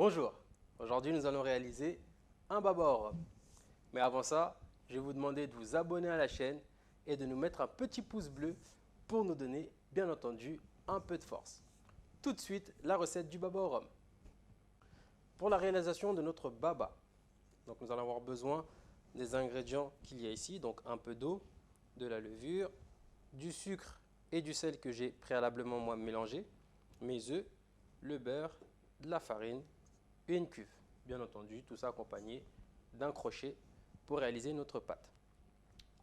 Bonjour, aujourd'hui nous allons réaliser un baba au rhum. Mais avant ça, je vais vous demander de vous abonner à la chaîne et de nous mettre un petit pouce bleu pour nous donner, bien entendu, un peu de force. Tout de suite, la recette du baba au rhum. Pour la réalisation de notre baba, donc nous allons avoir besoin des ingrédients qu'il y a ici, donc un peu d'eau, de la levure, du sucre et du sel que j'ai préalablement moi mélangé, mes œufs, le beurre, de la farine et une cuve. Bien entendu, tout ça accompagné d'un crochet pour réaliser notre pâte.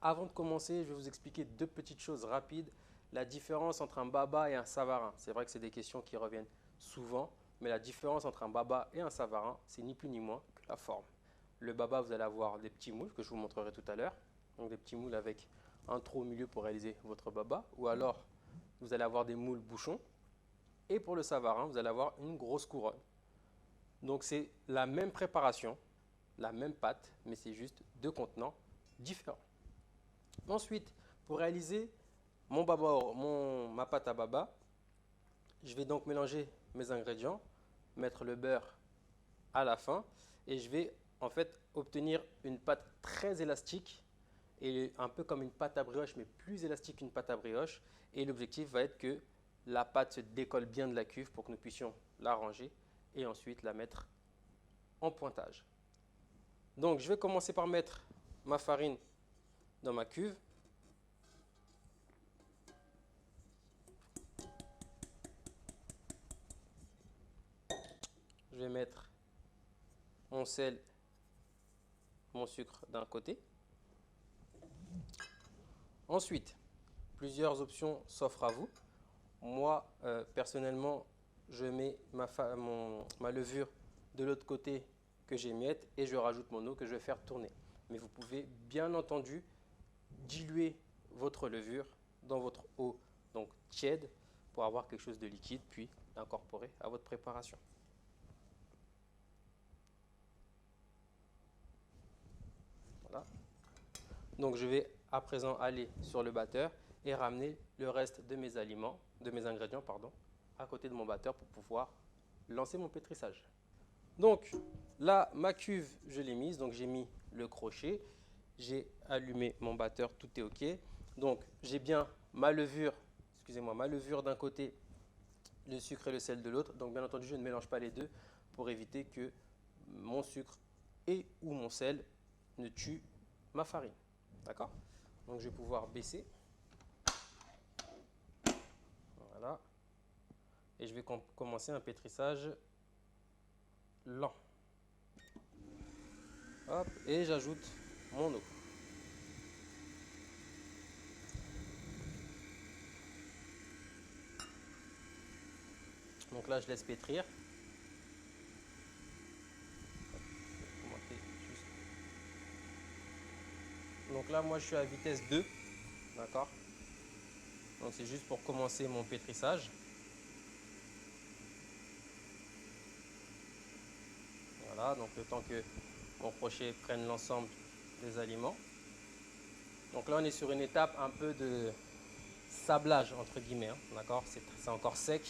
Avant de commencer, je vais vous expliquer deux petites choses rapides. La différence entre un baba et un savarin. C'est vrai que c'est des questions qui reviennent souvent, mais la différence entre un baba et un savarin, c'est ni plus ni moins que la forme. Le baba, vous allez avoir des petits moules que je vous montrerai tout à l'heure. Donc des petits moules avec un trou au milieu pour réaliser votre baba. Ou alors, vous allez avoir des moules bouchons. Et pour le savarin, vous allez avoir une grosse couronne. Donc c'est la même préparation, la même pâte, mais c'est juste deux contenants différents. Ensuite, pour réaliser ma pâte à baba, je vais donc mélanger mes ingrédients, mettre le beurre à la fin et je vais en fait obtenir une pâte très élastique et un peu comme une pâte à brioche, mais plus élastique qu'une pâte à brioche. Et l'objectif va être que la pâte se décolle bien de la cuve pour que nous puissions la ranger et ensuite la mettre en pointage. Donc je vais commencer par mettre ma farine dans ma cuve. Je vais mettre mon sel, mon sucre d'un côté. Ensuite, plusieurs options s'offrent à vous. Moi, personnellement, je mets ma levure de l'autre côté que j'émiette et je rajoute mon eau que je vais faire tourner. Mais vous pouvez bien entendu diluer votre levure dans votre eau donc tiède pour avoir quelque chose de liquide puis l'incorporer à votre préparation. Voilà. Donc je vais à présent aller sur le batteur et ramener le reste de mes aliments, de mes ingrédients pardon, à côté de mon batteur pour pouvoir lancer mon pétrissage. Donc là, ma cuve, je l'ai mise, donc j'ai mis le crochet, j'ai allumé mon batteur, tout est OK. Donc j'ai bien ma levure, ma levure d'un côté, le sucre et le sel de l'autre. Donc bien entendu, je ne mélange pas les deux pour éviter que mon sucre et ou mon sel ne tuent ma farine. D'accord? Donc je vais pouvoir baisser. Voilà. Et je vais commencer un pétrissage lent. Hop, et j'ajoute mon eau. Donc là, je laisse pétrir. Donc là, moi, je suis à vitesse 2. D'accord? Donc c'est juste pour commencer mon pétrissage. Voilà, donc le temps que mon crochet prenne l'ensemble des aliments. Donc là, on est sur une étape un peu de sablage, entre guillemets. Hein, d'accord? C'est encore sec.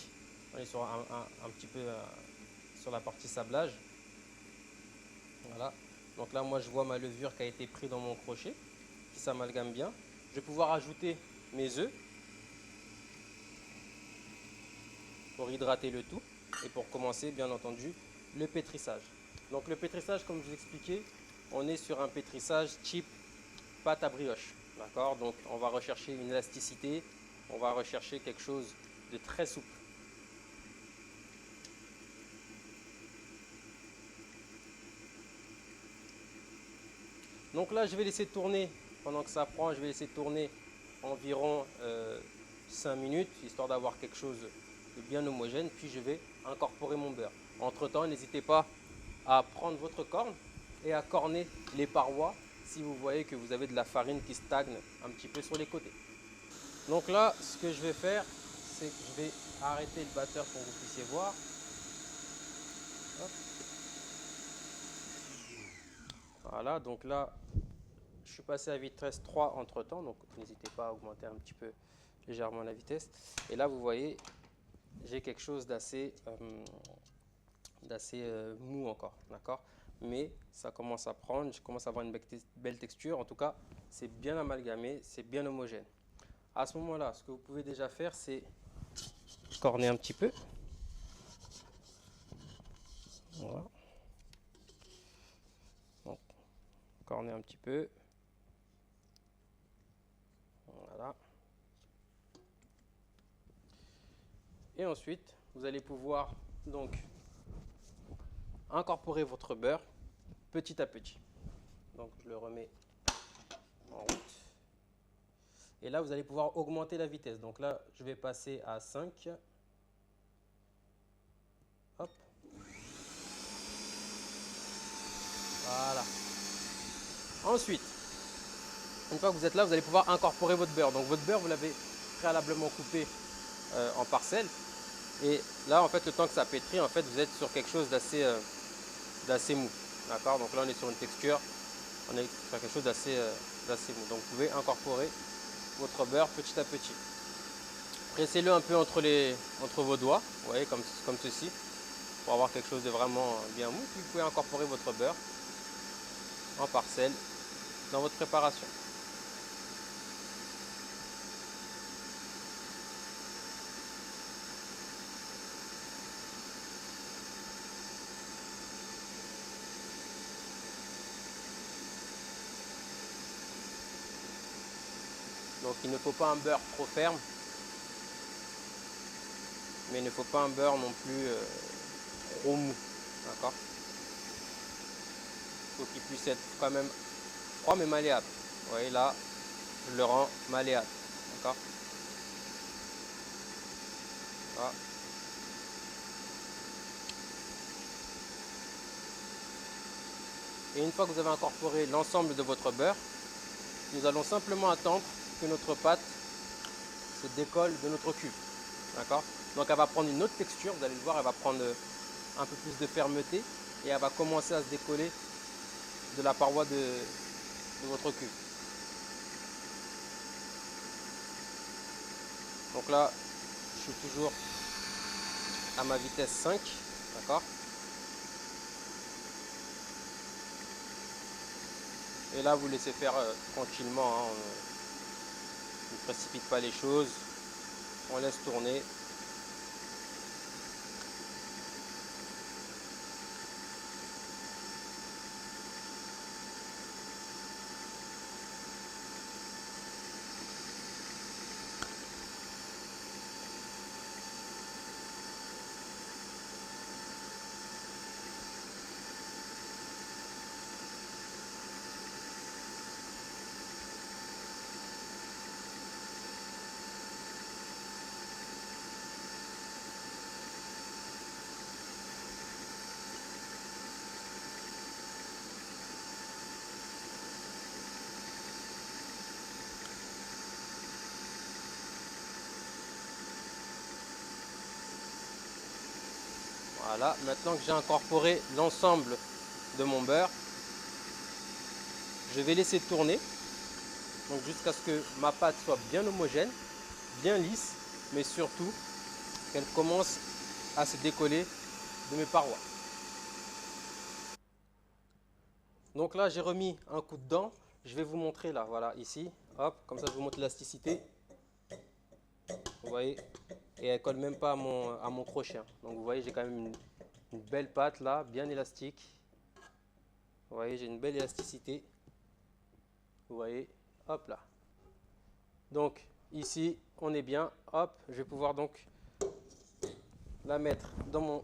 On est sur un petit peu sur la partie sablage. Voilà. Donc là, moi, je vois ma levure qui a été prise dans mon crochet, qui s'amalgame bien. Je vais pouvoir ajouter mes œufs pour hydrater le tout et pour commencer, bien entendu, le pétrissage. Donc le pétrissage, comme je vous expliquais, on est sur un pétrissage type pâte à brioche. D'accord? Donc on va rechercher une élasticité, on va rechercher quelque chose de très souple. Donc là, je vais laisser tourner, pendant que ça prend, je vais laisser tourner environ 5 minutes, histoire d'avoir quelque chose de bien homogène, puis je vais incorporer mon beurre. Entre temps, n'hésitez pas à prendre votre corne et à corner les parois si vous voyez que vous avez de la farine qui stagne un petit peu sur les côtés. Donc là, ce que je vais faire, c'est que je vais arrêter le batteur pour que vous puissiez voir. Hop. Voilà, donc là, je suis passé à vitesse 3 entre temps, donc n'hésitez pas à augmenter un petit peu légèrement la vitesse. Et là, vous voyez, j'ai quelque chose d'assez mou encore, d'accord? Mais ça commence à prendre, je commence à avoir une belle texture. En tout cas, c'est bien amalgamé, c'est bien homogène. À ce moment-là, ce que vous pouvez déjà faire, c'est corner un petit peu. Voilà. Donc, corner un petit peu. Voilà. Et ensuite, vous allez pouvoir donc incorporer votre beurre petit à petit. Donc, je le remets en route. Et là, vous allez pouvoir augmenter la vitesse. Donc là, je vais passer à 5. Hop. Voilà. Ensuite, une fois que vous êtes là, vous allez pouvoir incorporer votre beurre. Donc votre beurre, vous l'avez préalablement coupé en parcelles. Et là, en fait, le temps que ça pétrit, en fait, vous êtes sur quelque chose d'assez mou. D'accord? Donc là, on est sur une texture, on est sur quelque chose d'assez mou. Donc vous pouvez incorporer votre beurre petit à petit. Pressez-le un peu entre vos doigts, vous voyez, comme ceci, pour avoir quelque chose de vraiment bien mou. Puis vous pouvez incorporer votre beurre en parcelles dans votre préparation. Donc il ne faut pas un beurre trop ferme, mais il ne faut pas un beurre non plus trop mou. D'accord? Il faut qu'il puisse être quand même froid mais malléable. Vous voyez là, je le rends malléable. D'accord? Voilà. Et une fois que vous avez incorporé l'ensemble de votre beurre, nous allons simplement attendre que notre pâte se décolle de notre cuve. D'accord? Donc elle va prendre une autre texture, vous allez le voir, elle va prendre un peu plus de fermeté et elle va commencer à se décoller de la paroi de votre cuve. Donc là, je suis toujours à ma vitesse 5, d'accord? Et là, vous laissez faire tranquillement, hein, on ne précipite pas les choses, on laisse tourner. Voilà, maintenant que j'ai incorporé l'ensemble de mon beurre, je vais laisser tourner donc jusqu'à ce que ma pâte soit bien homogène, bien lisse, mais surtout qu'elle commence à se décoller de mes parois. Donc là, j'ai remis un coup de dent. Je vais vous montrer là, voilà, ici. Hop, comme ça, je vous montre l'élasticité. Vous voyez, et elle colle même pas à mon crochet. Donc vous voyez, j'ai quand même une belle pâte là, bien élastique. Vous voyez, j'ai une belle élasticité. Vous voyez, hop là. Donc ici, on est bien. Hop, je vais pouvoir donc la mettre dans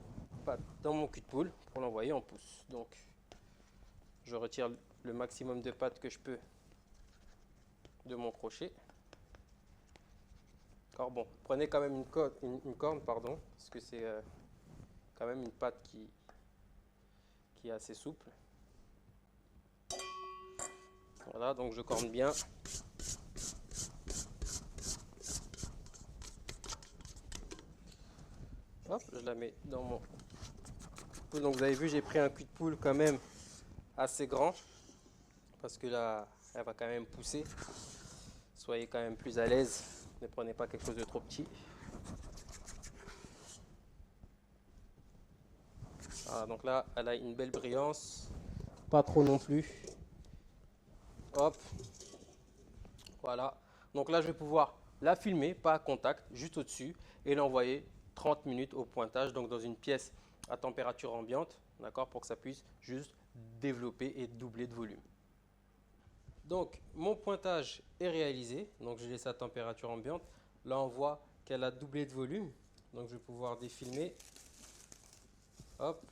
mon cul de poule pour l'envoyer en pouce. Donc je retire le maximum de pâte que je peux de mon crochet. Alors bon, prenez quand même une corne, pardon, parce que c'est quand même une pâte qui est assez souple. Voilà, donc je corne bien. Hop, je la mets dans mon poule. Donc vous avez vu, j'ai pris un cul de poule quand même assez grand, parce que là, elle va quand même pousser. Soyez quand même plus à l'aise, ne prenez pas quelque chose de trop petit. Voilà, donc là, elle a une belle brillance. Pas trop non plus. Hop, voilà. Donc là, je vais pouvoir la filmer, pas à contact, juste au-dessus, et l'envoyer 30 minutes au pointage, donc dans une pièce à température ambiante, d'accord, pour que ça puisse juste développer et doubler de volume. Donc, mon pointage est réalisé, donc je laisse à température ambiante. Là, on voit qu'elle a doublé de volume, donc je vais pouvoir défilmer. Hop,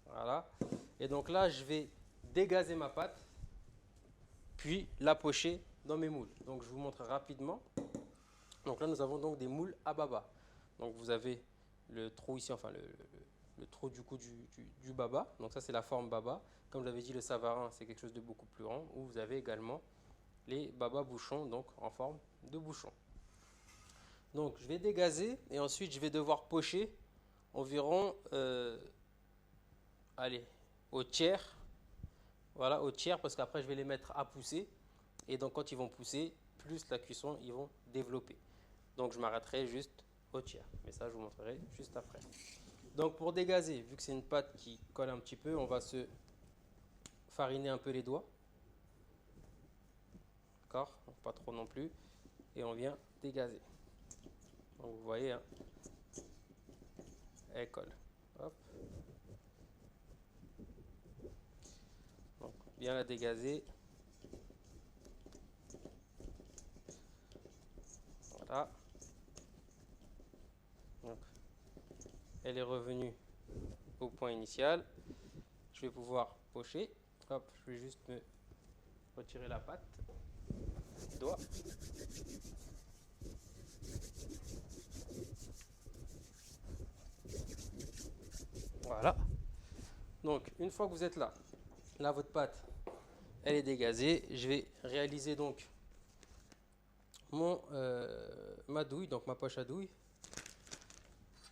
voilà. Et donc là, je vais dégazer ma pâte, puis la pocher dans mes moules. Donc, je vous montre rapidement. Donc là, nous avons donc des moules à baba. Donc, vous avez le trou ici, enfin le trou du coup du baba. Donc ça, c'est la forme baba. Comme je l'avais dit, le savarin, c'est quelque chose de beaucoup plus grand. Où vous avez également les baba bouchons, donc en forme de bouchon. Donc, je vais dégazer et ensuite, je vais devoir pocher environ, allez, au tiers. Voilà, au tiers, parce qu'après, je vais les mettre à pousser. Et donc, quand ils vont pousser, plus la cuisson, ils vont développer. Donc, je m'arrêterai juste au tiers. Mais ça, je vous montrerai juste après. Donc, pour dégazer, vu que c'est une pâte qui colle un petit peu, on va se fariner un peu les doigts. D'accord? Pas trop non plus. Et on vient dégazer. Donc, vous voyez, hein, elle colle. Hop. Donc, bien la dégazer. Voilà. Donc, elle est revenue au point initial. Je vais pouvoir pocher. Hop, je vais juste me retirer la pâte. Doigt. Voilà. Donc, une fois que vous êtes là, votre pâte, elle est dégazée. Je vais réaliser donc ma douille, donc ma poche à douille.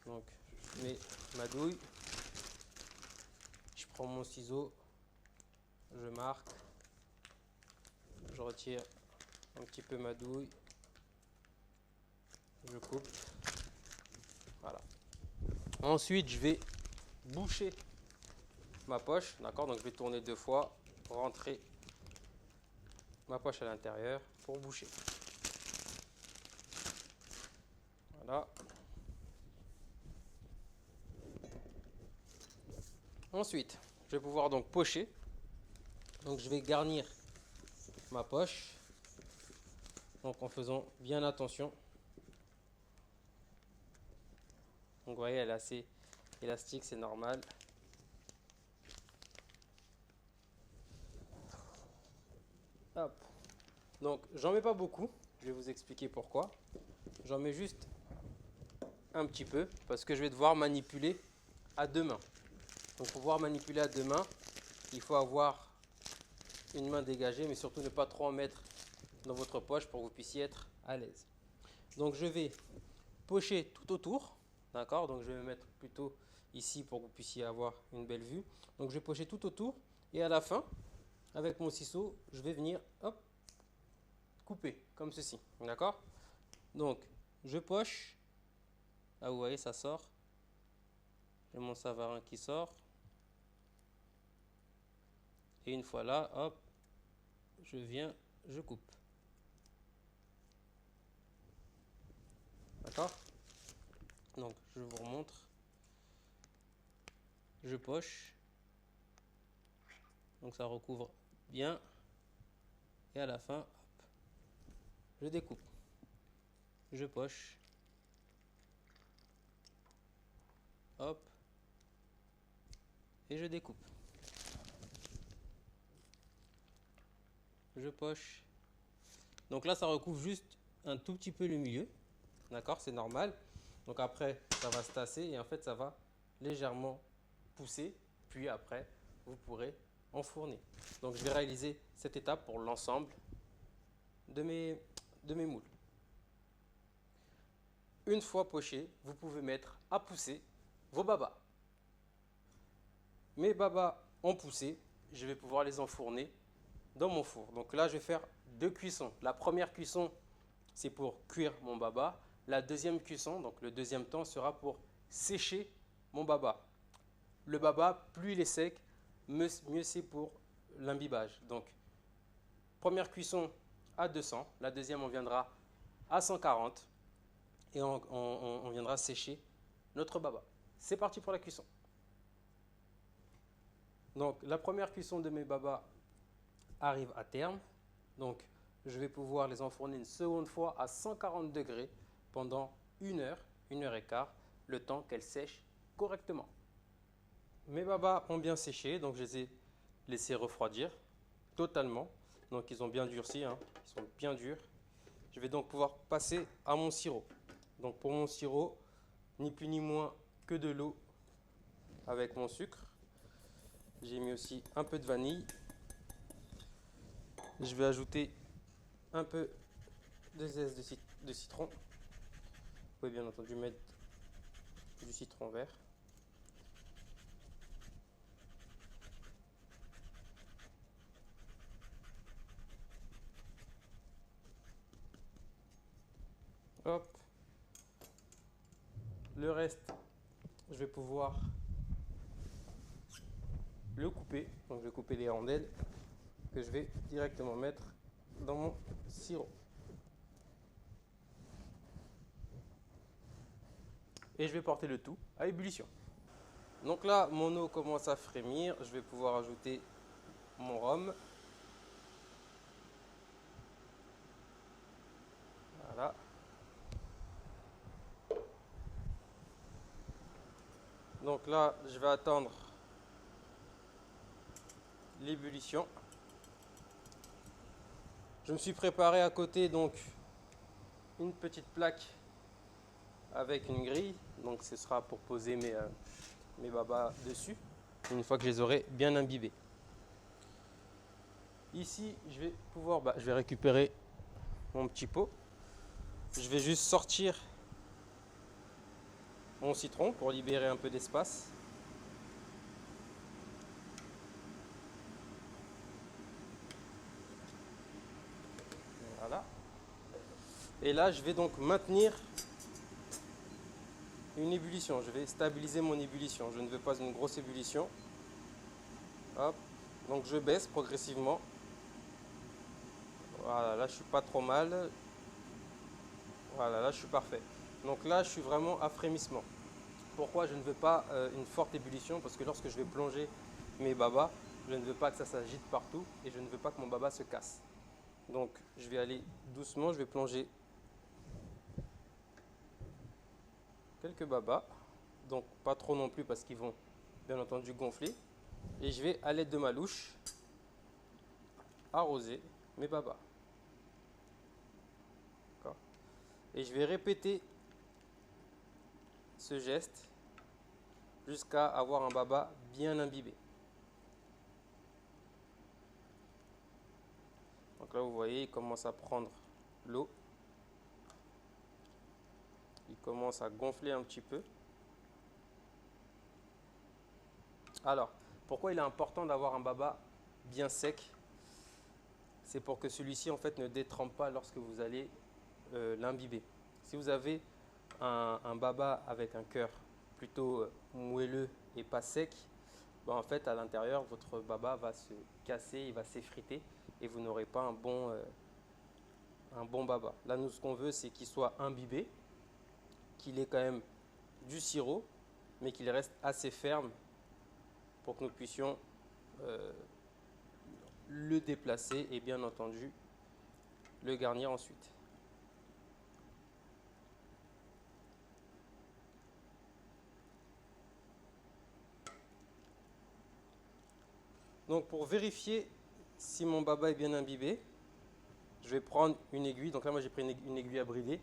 Donc, je mets ma douille. Je prends mon ciseau. Je marque. Je retire un petit peu ma douille. Je coupe. Voilà. Ensuite, je vais boucher ma poche. D'accord? Donc, je vais tourner 2 fois. Rentrer ma poche à l'intérieur pour boucher. Voilà. Ensuite, je vais pouvoir donc pocher. Donc, je vais garnir ma poche. Donc, en faisant bien attention. Donc, vous voyez, elle est assez élastique, c'est normal. Hop. Donc, j'en mets pas beaucoup. Je vais vous expliquer pourquoi. J'en mets juste un petit peu parce que je vais devoir manipuler à 2 mains. Donc, pour pouvoir manipuler à 2 mains, il faut avoir une main dégagée, mais surtout ne pas trop en mettre dans votre poche pour que vous puissiez être à l'aise. Donc, je vais pocher tout autour. D'accord? Donc, je vais me mettre plutôt ici pour que vous puissiez avoir une belle vue. Donc, je vais pocher tout autour et à la fin, avec mon ciseau, je vais venir, hop, couper comme ceci. D'accord? Donc, je poche. Là, vous voyez, ça sort. J'ai mon savarin qui sort. Et une fois là, hop, je viens, je coupe. D'accord? Donc, je vous remontre. Je poche. Donc, ça recouvre bien. Et à la fin, hop, je découpe. Je poche. Hop. Et je découpe. Je poche. Donc là, ça recouvre juste un tout petit peu le milieu. D'accord? C'est normal. Donc après, ça va se tasser et en fait, ça va légèrement pousser. Puis après, vous pourrez enfourner. Donc je vais réaliser cette étape pour l'ensemble de mes moules. Une fois poché, vous pouvez mettre à pousser vos babas. Mes babas ont poussé, je vais pouvoir les enfourner dans mon four. Donc là, je vais faire 2 cuissons. La première cuisson, c'est pour cuire mon baba. La deuxième cuisson, donc le deuxième temps, sera pour sécher mon baba. le baba, plus il est sec, mieux c'est pour l'imbibage. Donc, première cuisson à 200, la deuxième on viendra à 140 et on viendra sécher notre baba. C'est parti pour la cuisson. Donc, la première cuisson de mes babas arrive à terme. Donc, je vais pouvoir les enfourner une seconde fois à 140 degrés pendant 1 heure, 1 heure et quart, le temps qu'elles sèchent correctement. Mes babas ont bien séché, donc je les ai laissés refroidir totalement. Donc, ils ont bien durci, hein, ils sont bien durs. Je vais donc pouvoir passer à mon sirop. Donc, pour mon sirop, ni plus ni moins que de l'eau avec mon sucre. J'ai mis aussi un peu de vanille. Je vais ajouter un peu de zeste de citron. Vous pouvez bien entendu mettre du citron vert. Hop. Le reste, je vais pouvoir le couper. Donc je vais couper les rondelles que je vais directement mettre dans mon sirop. Et je vais porter le tout à ébullition. Donc là, mon eau commence à frémir. Je vais pouvoir ajouter mon rhum. Voilà. Donc là, je vais attendre l'ébullition. Je me suis préparé à côté donc une petite plaque avec une grille. Donc ce sera pour poser mes babas dessus, une fois que je les aurai bien imbibés. Ici, je vais pouvoir, je vais récupérer mon petit pot. Je vais juste sortir mon citron pour libérer un peu d'espace. Voilà. Et là, je vais donc maintenir une ébullition. Je vais stabiliser mon ébullition. Je ne veux pas une grosse ébullition. Hop. Donc je baisse progressivement. Voilà, là je suis pas trop mal. Voilà, là je suis parfait. Donc là je suis vraiment à frémissement. Pourquoi je ne veux pas une forte ébullition? Parce que lorsque je vais plonger mes babas, je ne veux pas que ça s'agite partout et je ne veux pas que mon baba se casse. Donc je vais aller doucement, je vais plonger quelques babas. Donc pas trop non plus parce qu'ils vont bien entendu gonfler. Et je vais à l'aide de ma louche arroser mes babas. Et je vais répéter ce geste jusqu'à avoir un baba bien imbibé. Donc là vous voyez, il commence à prendre l'eau. Il commence à gonfler un petit peu. Alors, pourquoi il est important d'avoir un baba bien sec? C'est pour que celui-ci en fait ne détrempe pas lorsque vous allez l'imbiber. Si vous avez un baba avec un cœur plutôt moelleux et pas sec, en fait à l'intérieur votre baba va se casser, il va s'effriter et vous n'aurez pas un bon baba. Là nous ce qu'on veut c'est qu'il soit imbibé, qu'il ait quand même du sirop mais qu'il reste assez ferme pour que nous puissions le déplacer et bien entendu le garnir ensuite. Donc pour vérifier si mon baba est bien imbibé, je vais prendre une aiguille. Donc là moi j'ai pris une aiguille à brider.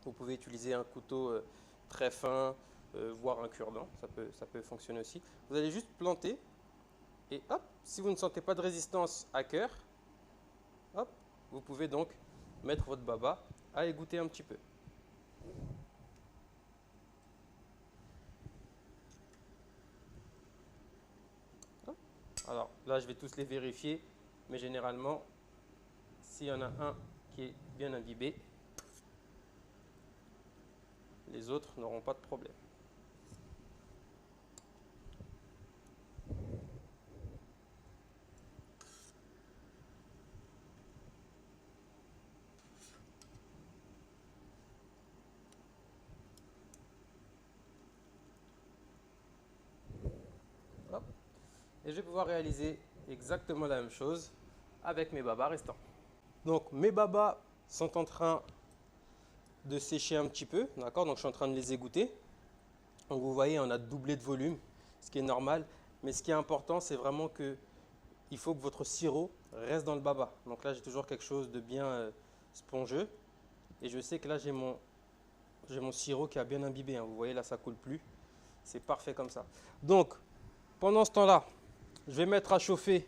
Vous pouvez utiliser un couteau très fin, voire un cure-dent, ça peut fonctionner aussi. Vous allez juste planter et hop, si vous ne sentez pas de résistance à cœur, hop, vous pouvez donc mettre votre baba à égoutter un petit peu. Alors là, je vais tous les vérifier, mais généralement, s'il y en a un qui est bien imbibé, les autres n'auront pas de problème. Et je vais pouvoir réaliser exactement la même chose avec mes babas restants. Donc mes babas sont en train de sécher un petit peu, d'accord? Donc je suis en train de les égoutter. Donc vous voyez, on a doublé de volume, ce qui est normal. Mais ce qui est important, c'est vraiment que il faut que votre sirop reste dans le baba. Donc là, j'ai toujours quelque chose de bien spongieux. Et je sais que là, j'ai mon sirop qui a bien imbibé, hein. Vous voyez, là, ça coule plus. C'est parfait comme ça. Donc, pendant ce temps-là, je vais mettre à chauffer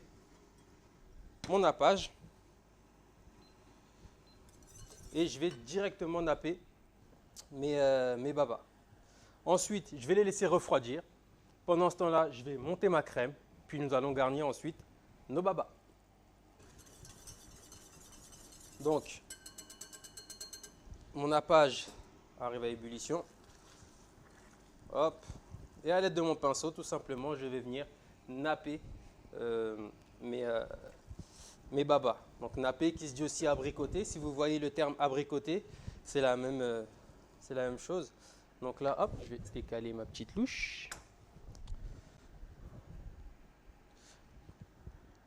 mon nappage. Et je vais directement napper mes babas. Ensuite, je vais les laisser refroidir. Pendant ce temps-là, je vais monter ma crème. Puis nous allons garnir ensuite nos babas. Donc, mon nappage arrive à ébullition. Hop. Et à l'aide de mon pinceau, tout simplement, je vais venir napper mes babas. Donc napper qui se dit aussi abricoter. Si vous voyez le terme abricoter, c'est la même chose. Donc là, hop, je vais décaler ma petite louche.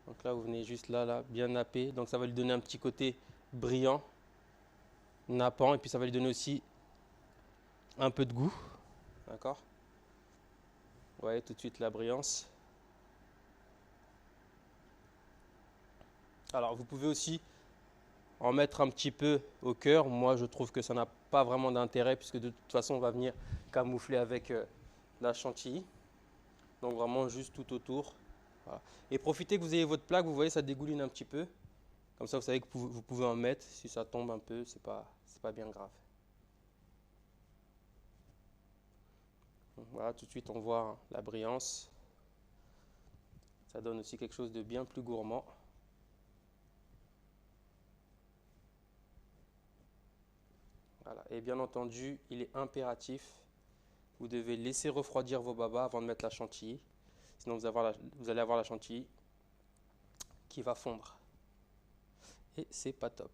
Donc là, vous venez juste là, bien napper. Donc ça va lui donner un petit côté brillant, nappant. Et puis ça va lui donner aussi un peu de goût. D'accord? Vous voyez tout de suite la brillance. Alors vous pouvez aussi en mettre un petit peu au cœur. Moi je trouve que ça n'a pas vraiment d'intérêt puisque de toute façon on va venir camoufler avec la chantilly. Donc vraiment juste tout autour. Voilà. Et profitez que vous ayez votre plaque, vous voyez ça dégouline un petit peu. Comme ça vous savez que vous pouvez en mettre. Si ça tombe un peu, c'est pas bien grave. Donc, voilà, tout de suite on voit la brillance. Ça donne aussi quelque chose de bien plus gourmand. Voilà. Et bien entendu, il est impératif, vous devez laisser refroidir vos babas avant de mettre la chantilly. Sinon, vous allez avoir la chantilly qui va fondre. Et c'est pas top.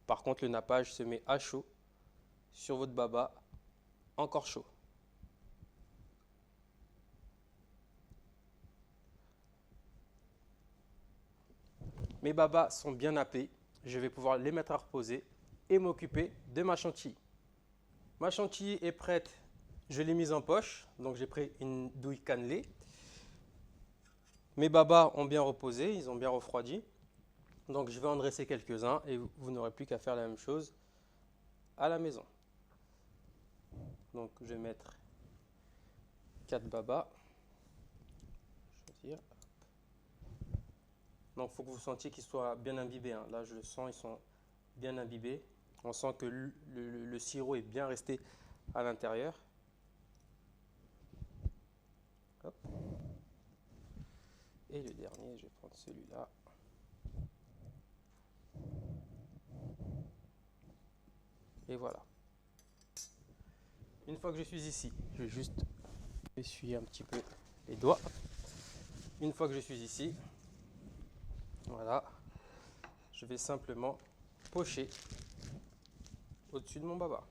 Par contre, le nappage se met à chaud sur votre baba, encore chaud. Mes babas sont bien nappés. Je vais pouvoir les mettre à reposer et m'occuper de ma chantilly. Ma chantilly est prête, je l'ai mise en poche, donc j'ai pris une douille cannelée. Mes babas ont bien reposé, ils ont bien refroidi. Donc je vais en dresser quelques-uns et vous n'aurez plus qu'à faire la même chose à la maison. Donc je vais mettre 4 babas. Choisir. Donc il faut que vous sentiez qu'ils soient bien imbibés, hein. Là je le sens, ils sont bien imbibés. On sent que le sirop est bien resté à l'intérieur. Et le dernier, je vais prendre celui-là. Et voilà. Une fois que je suis ici, je vais juste essuyer un petit peu les doigts. Une fois que je suis ici, voilà, je vais simplement pocher au-dessus de mon baba.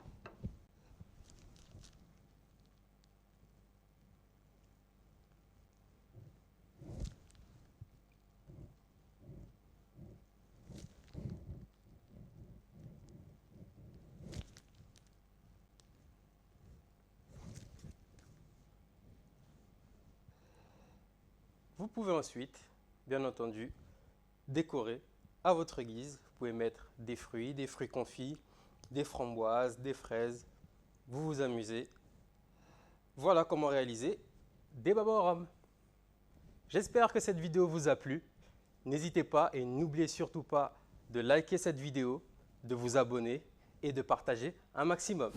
Vous pouvez ensuite, bien entendu, décorer à votre guise. Vous pouvez mettre des fruits confits, des framboises, des fraises. Vous vous amusez. Voilà comment réaliser des babas au rhum. J'espère que cette vidéo vous a plu. N'hésitez pas et n'oubliez surtout pas de liker cette vidéo, de vous abonner et de partager un maximum.